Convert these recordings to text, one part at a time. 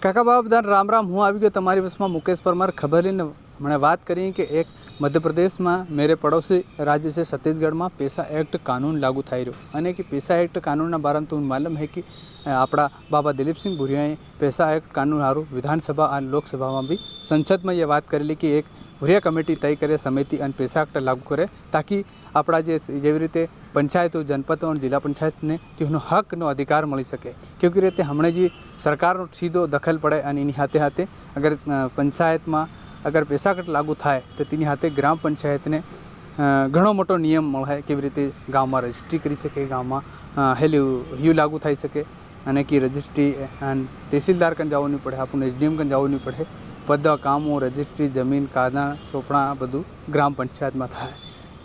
કાકા બાપ બધાને રામ રામ। હું આવી ગયો તમારી બસમાં મુકેશ પરમાર। ખબર લઈને મને વાત કરી કે એક मध्य प्रदेश में मेरे पड़ोसी राज्य से छत्तीसगढ़ में पैसा एक्ट कानून लागू થઈ રહ્યો અને કે पैसा एक्ट कानून बारे में तुम्हें मालूम है कि अपना बाबा दिलीप सिंह भुरियाए पैसा एक्ट कानून हारू विधानसभा और लोकसभा में भी संसद में ये बात करेली कि एक भुरिया कमेटी तय करे समिति और पैसा एक्ट लागू करे ताकि अपना जेवी रीते पंचायतों जनपदों और जिला पंचायत ने तेनो हक नो अधिकार मिली सके। क्योंकि रीते हमने जी सरकार सीधो दखल पड़े और इनी हाथे हाथे अगर पंचायत में अगर पैसा कट लागू थाय तो तेनी हाथे ग्राम पंचायत ने घणो मोटो नियम मळे केवी रीते गाँव में रजिस्ट्री करी सके, गाँव में हेल्यू लागू थई सके अने कि रजिस्ट्री तहसीलदार कन जावुं नहीं पड़े, आपने एसडीएम कन जावुं नहीं पड़े। बधा कामों रजिस्ट्री जमीन कादा चोपड़ा बधुं ग्राम पंचायत में थाय।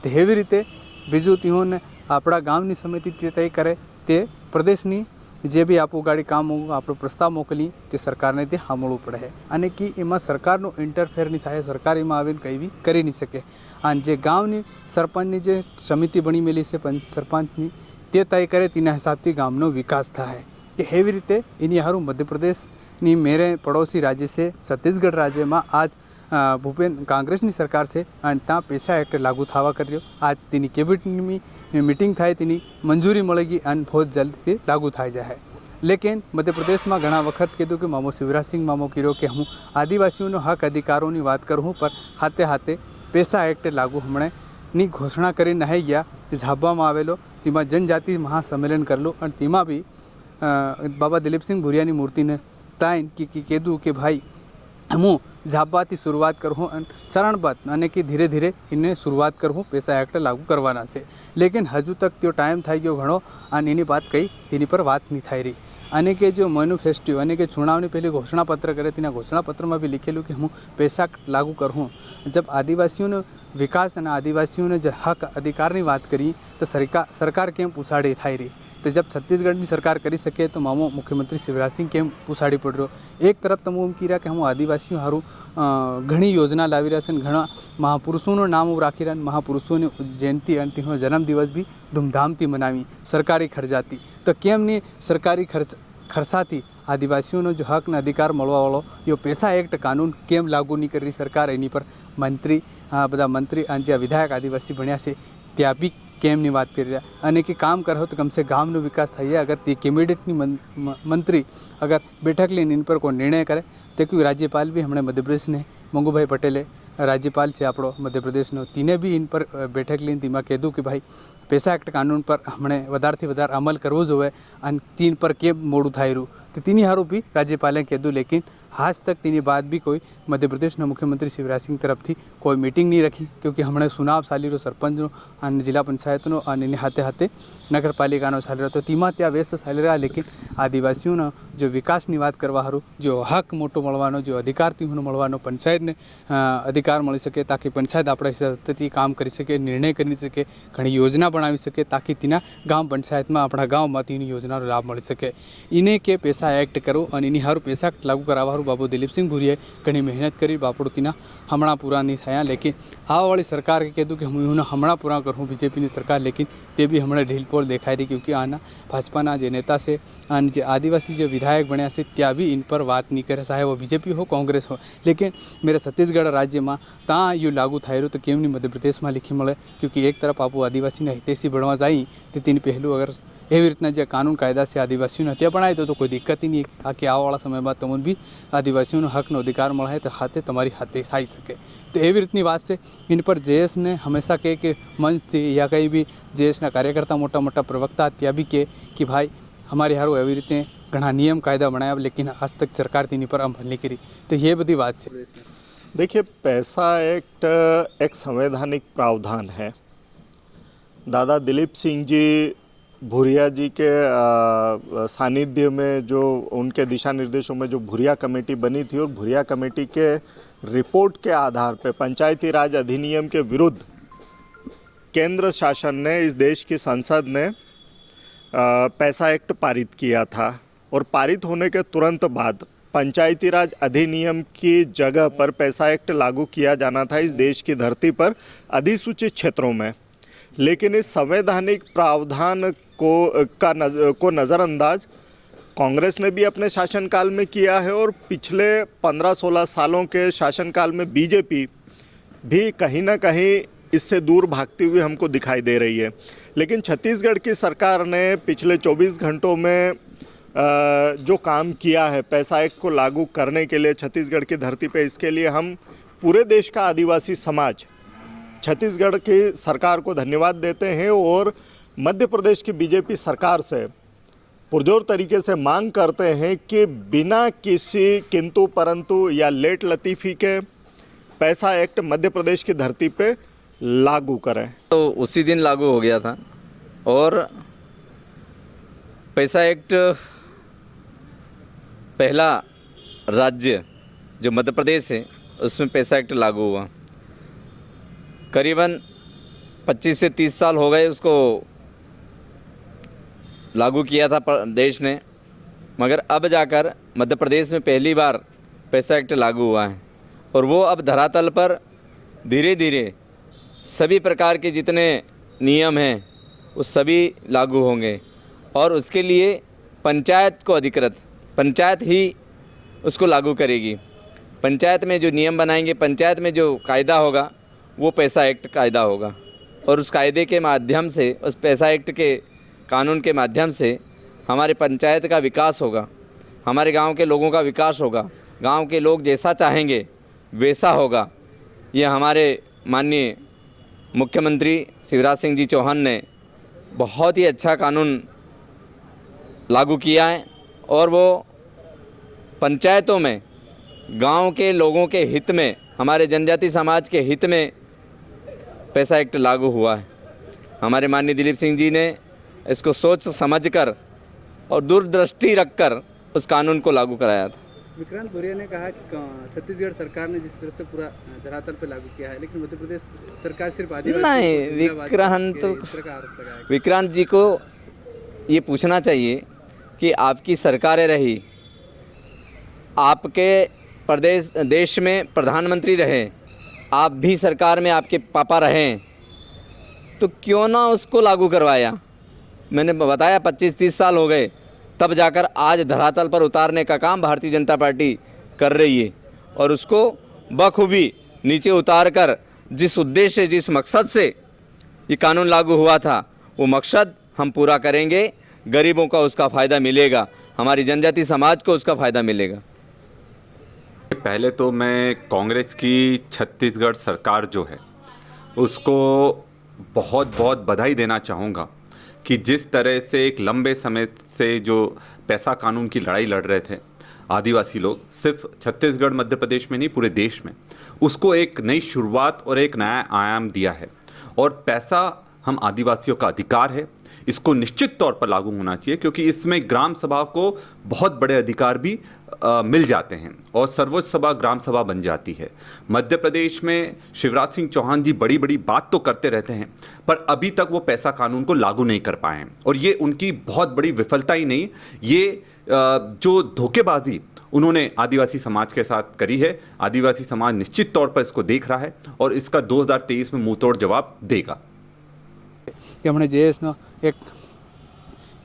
तो एवी रीते बीजू तीहोने आपणा गामनी समिति तय करे ते प्रदेशनी जे भी आपू गाड़ी काम हो आप प्रस्ताव मोकली तो सरकार ने ते सामभळवू पड़े है अने कि एमां सरकारनो इंटरफेर नहीं थाय, सरकार एमां आवीने कई भी करी नहीं सके। अने जे गामनी सरपंचनी जे समिति बनी मेली छे सरपंचनी ते तय करे तेना हिसाबथी गामनो विकास थाय। कि एवी रीते एनी हारू मध्य प्रदेशनी मेरे पड़ोसी राज्य से छत्तीसगढ़ राज्य में आज कांग्रेसनी सरकार से अने त्यां पैसा एक्ट लागू थवा कर्यो। आज तेनी केबिनेटनी मीटिंग थाय तेनी मंजूरी मळी अने बहुत जल्दी लागू थई जाए। लेकिन मध्य प्रदेश में घणा वखत कीधुं कि मामो शिवराज सिंह मामो कीधो कि हूँ आदिवासीओनो हक अधिकारों की बात करूँ पर हाथे हाथे पैसा एक्ट लागू हमणे नी घोषणा करी नहीं गया। झाबवामां आवेलो तेमां जनजाति महासम्मेलन करलो अने तेमां भी बाबा दिलीप सिंह भुरियानी मूर्ति ने ताईन कि कीधुं कि भाई हूँ झाबवाथी शुरुआत करूँ चरणबद्ध अने कि धीरे धीरे इन्हें शुरुआत करूँ पैसा एक्ट लागू करवाना से। लेकिन हजू तक तो टाइम थई गयो घणो अने एनी बात कई तेनी पर बात नहीं थई रही। अने के जो मैन्युफेस्टो अने के चुनावनी पहले घोषणापत्र करे तेना घोषणापत्र में भी लिखेलू कि हूँ पैसा एक्ट लागू करूँ। जब आदिवासीओं ने विकास और आदिवासीओं ने जो हक अधिकार की बात करी तो सरकार केम पूछाड़ी थई रही। तो जब छत्तीसगढ़ की सरकार करी सके तो मामो मुख्यमंत्री शिवराज सिंह केम पूछाड़ी पड़ रहा। एक तरफ तो एम कीरा कि हम आदिवासीओं हारू घणी योजना लावी रह्या छे, घणा महापुरुषों नाम राखी रह्या, महापुरुषों जयंती और तेनो जन्मदिवस भी धूमधामथी मनावी सरकारी खर्चाथी। तो केम नहीं सरकारी खर्चाथी आदिवासीओं जो हक ने अधिकार मळवावाळो यो पैसा एक्ट कानून केम लागू नहीं करी सरकार। एनी पर मंत्री बधा मंत्री और ज्यां विधायक आदिवासी बन्या छे त्यां बी केम नहीं बात कर रहा। अने कि काम करो तो कम से गामनो विकास थई। अगर ते कैबिनेटनी मंत्री अगर बैठक लीने इन पर कोई निर्णय करे तो क्योंकि राज्यपाल भी हमने मध्य प्रदेश ने मंगूभाई पटेले राज्यपाल से आपणो मध्य प्रदेश तीने भी इन पर बैठक लीने तेमां कीधुं कि भाई पैसा एक्ट कानून पर हमने वधारथी वधार अमल करवो जोईए अने तीन पर केम मोडुं थाई रह्युं तो तेनी हारू भी राज्यपाले कीधुं। लेकिन आज तक तेनी बात भी कोई मध्य प्रदेश मुख्यमंत्री शिवराज सिंह तरफ थी कोई मीटिंग नहीं रखी। क्योंकि हमने चुनाव चाली रो सरपंचनो और जिला पंचायतनो और हाथे हाथे नगरपालिकानो चाली रह्यो तो तेमां त्यां व्यस्त चाली रह्या। लेकिन आदिवासीओनो जो विकासनी बात करवा हारू जो हक मोटो मळवानो जो अधिकार तीहोनो मळवानो पंचायत ने अधिकार मळी सके ताकि पंचायत आपणा हिसाबथी काम करी सके, निर्णय करी सके, घणी योजना बनावी सके ताकि तेना गाम पंचायत में अपना गाँव में तेनी योजनानो लाभ मळी सके। इने के पैसा एक्ट करो और इनी हारू पैसा लागू करवा हारू बाबू दिलीप सिंह भुरियाए घणी मेहनत करी बापड़ो तेना हमणा पूरा नहीं थया। लेकिन आवावाળી सरकार के कीधुं कि हूँ हमणा पूरा करूँ बीजेपी सरकार। लेकिन ते भी हमणे ढीलपोल देखाई रही। क्योंकि आना भाजपाना जे नेता से और जे आदिवासी जो विधायक बन्या से त्या भी इन पर बात नहीं करे, चाहे वो बीजेपी हो कांग्रेस हो। लेकिन मेरे छत्तीसगढ़ राज्य में तां यो लागू थाई रह्युं तो केम नहीं मध्य प्रदेश में लिखी मळे। क्योंकि एक तरफ आपू आदिवासी हितैषी बनवा जाई तो तेनी पहलू अगर एवी रीतना जो कानून कायदा से आदिवासीओं हत्या बनाए तो कोई दिक्कत ही नहीं आ कि आवावाळा समय में तमने भी आदिवासीओं हकनो अधिकार मळे तो हाथे तमारी हाथे थई सके। तो एवी रीतनी बात से इन पर जेएस ने हमेशा कहे कि मंच थी या कहीं भी जेएसना कार्यकर्ता मोटा मोटा प्रवक्ता त्या भी कहे कि भाई हमारे हारू एवी रीते घणा नियम कायदा बनाया लेकिन आज तक सरकार तेनी पर अमल नहीं करी। तो ये बड़ी बात से देखिए पैसा एक्ट एक संवैधानिक प्रावधान है। दादा दिलीप सिंह जी भुरिया जी के सानिध्य में जो उनके दिशा निर्देशों में जो भुरिया कमेटी बनी थी और भुरिया कमेटी के रिपोर्ट के आधार पर पंचायती राज अधिनियम के विरुद्ध केंद्र शासन ने इस देश की संसद ने पैसा एक्ट पारित किया था। और पारित होने के तुरंत बाद पंचायती राज अधिनियम की जगह पर पैसा एक्ट लागू किया जाना था इस देश की धरती पर अधिसूचित क्षेत्रों में। लेकिन इस संवैधानिक प्रावधान को नज़रअंदाज कांग्रेस ने भी अपने शासनकाल में किया है और पिछले 15-16 सालों के शासनकाल में बीजेपी भी कहीं ना कहीं इससे दूर भागती हुई हमको दिखाई दे रही है। लेकिन छत्तीसगढ़ की सरकार ने पिछले 24 घंटों में जो काम किया है पैसा एक्ट को लागू करने के लिए छत्तीसगढ़ की धरती पे, इसके लिए हम पूरे देश का आदिवासी समाज छत्तीसगढ़ की सरकार को धन्यवाद देते हैं और मध्य प्रदेश की बीजेपी सरकार से पुरजोर तरीके से मांग करते हैं कि बिना किसी किंतु परंतु या लेट लतीफ़ी के पैसा एक्ट मध्य प्रदेश की धरती पे लागू करें। तो उसी दिन लागू हो गया था और पैसा एक्ट पहला राज्य जो मध्य प्रदेश है उसमें पैसा एक्ट लागू हुआ। करीबन 25 से 30 साल हो गए उसको लागू किया था देश ने, मगर अब जाकर मध्य प्रदेश में पहली बार पैसा एक्ट लागू हुआ है और वो अब धरातल पर धीरे धीरे सभी प्रकार के जितने नियम हैं वो सभी लागू होंगे और उसके लिए पंचायत को अधिकृत पंचायत ही उसको लागू करेगी। पंचायत में जो नियम बनाएंगे, पंचायत में जो कायदा होगा वो पैसा एक्ट कायदा होगा और उस कायदे के माध्यम से, उस पैसा एक्ट के कानून के माध्यम से हमारे पंचायत का विकास होगा, हमारे गांव के लोगों का विकास होगा, गांव के लोग जैसा चाहेंगे वैसा होगा। ये हमारे माननीय मुख्यमंत्री शिवराज सिंह जी चौहान ने बहुत ही अच्छा कानून लागू किया है और वो पंचायतों में गांव के लोगों के हित में, हमारे जनजाति समाज के हित में पैसा एक्ट लागू हुआ है। हमारे माननीय दिलीप सिंह जी ने इसको सोच समझकर और दूरदृष्टि रखकर उस कानून को लागू कराया था। विक्रांत भूरिया ने कहा कि छत्तीसगढ़ सरकार ने जिस तरह से पूरा धरातल पर लागू किया है, लेकिन मध्य प्रदेश सरकार सिर्फ आदिवासी नहीं, विक्रांत जी को ये पूछना चाहिए कि आपकी सरकारें रही, आपके प्रदेश देश में प्रधानमंत्री रहे, आप भी सरकार में आपके पापा रहें, तो क्यों ना उसको लागू करवाया। मैंने बताया 25-30 साल हो गए, तब जाकर आज धरातल पर उतारने का काम भारतीय जनता पार्टी कर रही है और उसको बखूबी नीचे उतार कर जिस उद्देश्य, जिस मकसद से ये कानून लागू हुआ था वो मकसद हम पूरा करेंगे। गरीबों का उसका फ़ायदा मिलेगा, हमारी जनजाति समाज को उसका फ़ायदा मिलेगा। पहले तो मैं कांग्रेस की छत्तीसगढ़ सरकार जो है उसको बहुत बहुत बधाई देना चाहूँगा कि जिस तरह से एक लंबे समय से जो पैसा कानून की लड़ाई लड़ रहे थे आदिवासी लोग, सिर्फ छत्तीसगढ़ मध्य प्रदेश में नहीं पूरे देश में, उसको एक नई शुरुआत और एक नया आयाम दिया है। और पैसा हम आदिवासियों का अधिकार है, इसको निश्चित तौर पर लागू होना चाहिए क्योंकि इसमें ग्राम सभा को बहुत बड़े अधिकार भी मिल जाते हैं और सर्वोच्च सभा ग्राम सभा बन जाती है। मध्य प्रदेश में शिवराज सिंह चौहान जी बड़ी बड़ी बात तो करते रहते हैं पर अभी तक वो पैसा कानून को लागू नहीं कर पाए हैं और ये उनकी बहुत बड़ी विफलता ही नहीं, ये जो धोखेबाजी उन्होंने आदिवासी समाज के साथ करी है, आदिवासी समाज निश्चित तौर पर इसको देख रहा है और इसका 2023 में मुंहतोड़ जवाब देगा। કે હમણાં જેએસનો એક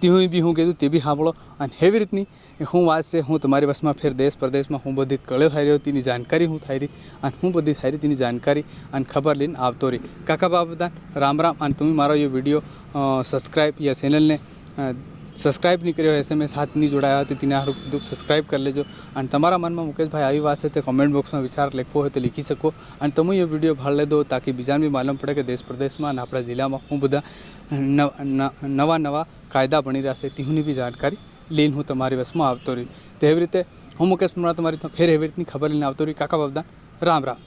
ત્યું બી હું કીધું તે બી સાંભળો અને એવી રીતની હું વાત છે હું તમારી બસમાં ફેર દેશ પ્રદેશમાં હું બધી કળ્યો થઈ રહ્યો તેની જાણકારી હું થઈ રહી અને હું બધી થઈ રહી તેની જાણકારી અને ખબર લઈને આવતો રહી। કાકા બાબા રામ રામ। અને તમે મારો એ વિડીયો સબસ્ક્રાઈબ या ચેનલને સબસ્ક્રાઈબ नहीं કર્યો, SMS हाथ नहीं जोड़ाया तो तेना हारू कीधुं सब्सक्राइब कर लेजो। और तमारा मन में मुकेश भाई आई बात है तो कमेंट बॉक्स में विचार लिखो है तो लिखी सको और तुम ये वीडियो भाड़ ले दो ताकि बीजाने भी मालूम पड़े कि देश प्रदेश में अपना जिला में हूँ बधा नवा नवा कायदा बनी रहा है तीहूनी भी जानकारी लईने हूँ तमारी बस में आवतो रही। तो एवी रीते हूँ मुकेश परमार तमारी फेर एवी रीतनी खबर लईने आवतो रही। काका बाबा राम राम।